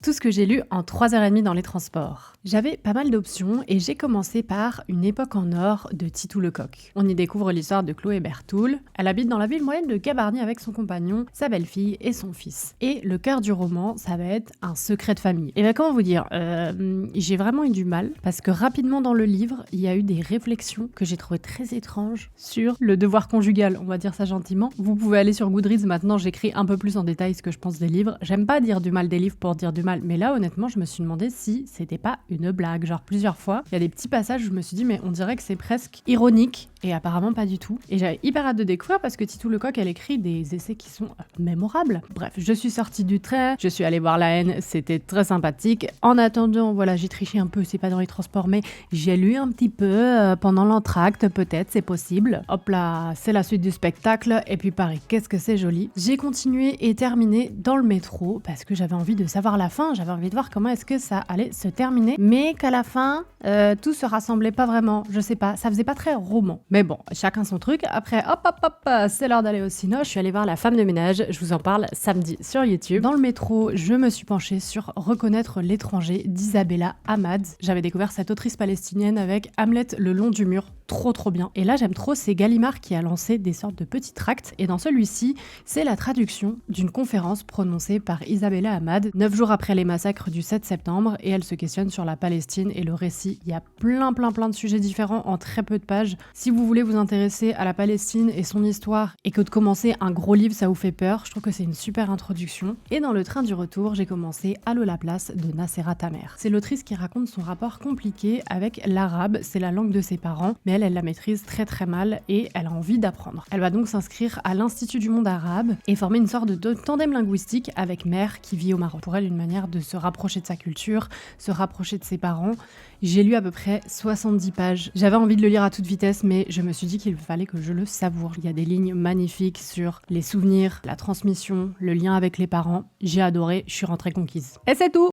Tout ce que j'ai lu en 3h30 dans les transports. J'avais pas mal d'options et j'ai commencé par Une époque en or de Titou Lecoq. On y découvre l'histoire de Chloé Berthoul. Elle habite dans la ville moyenne de Gabarnie avec son compagnon, sa belle-fille et son fils. Et le cœur du roman, ça va être un secret de famille. Et bien comment vous dire, j'ai vraiment eu du mal parce que rapidement dans le livre, il y a eu des réflexions que j'ai trouvées très étranges sur le devoir conjugal, on va dire ça gentiment. Vous pouvez aller sur Goodreads, maintenant j'écris un peu plus en détail ce que je pense des livres. J'aime pas dire du mal des livres pour dire du mal, mais là honnêtement je me suis demandé si c'était pas une blague, genre plusieurs fois il y a des petits passages où je me suis dit mais on dirait que c'est presque ironique et apparemment pas du tout, et j'avais hyper hâte de découvrir parce que Titou Lecoq elle écrit des essais qui sont mémorables. Bref, je suis sortie du train, je suis allée voir La Haine, c'était très sympathique. En attendant, voilà, j'ai triché un peu, c'est pas dans les transports, mais j'ai lu un petit peu pendant l'entracte, peut-être, c'est possible. Hop là, c'est la suite du spectacle, et puis pareil, qu'est-ce que c'est joli. J'ai continué et terminé dans le métro parce que j'avais envie de savoir la fin, j'avais envie de voir comment est-ce que ça allait se terminer, mais qu'à la fin, tout se rassemblait pas vraiment, je sais pas, ça faisait pas très roman. Mais bon, chacun son truc. Après, hop, c'est l'heure d'aller au cinéma. Je suis allée voir La Femme de ménage, je vous en parle samedi sur YouTube. Dans le métro, je me suis penchée sur Reconnaître l'étranger d'Isabella Ahmad. J'avais découvert cette autrice palestinienne avec Hamlet le long du mur. Trop bien. Et là, j'aime trop, c'est Gallimard qui a lancé des sortes de petits tracts. Et dans celui-ci, c'est la traduction d'une conférence prononcée par Isabella Ahmad 9 jours après les massacres du 7 septembre. Et elle se questionne sur la Palestine et le récit. Il y a plein de sujets différents en très peu de pages. Si vous voulez vous intéresser à la Palestine et son histoire et que de commencer un gros livre, ça vous fait peur, je trouve que c'est une super introduction. Et dans le train du retour, j'ai commencé Allô la place de Nassera Tamer. C'est l'autrice qui raconte son rapport compliqué avec l'arabe. C'est la langue de ses parents, mais elle la maîtrise très mal et elle a envie d'apprendre. Elle va donc s'inscrire à l'Institut du monde arabe et former une sorte de tandem linguistique avec Mère qui vit au Maroc. Pour elle, une manière de se rapprocher de sa culture, se rapprocher de ses parents. J'ai lu à peu près 70 pages. J'avais envie de le lire à toute vitesse, mais je me suis dit qu'il fallait que je le savoure. Il y a des lignes magnifiques sur les souvenirs, la transmission, le lien avec les parents. J'ai adoré, je suis rentrée conquise. Et c'est tout!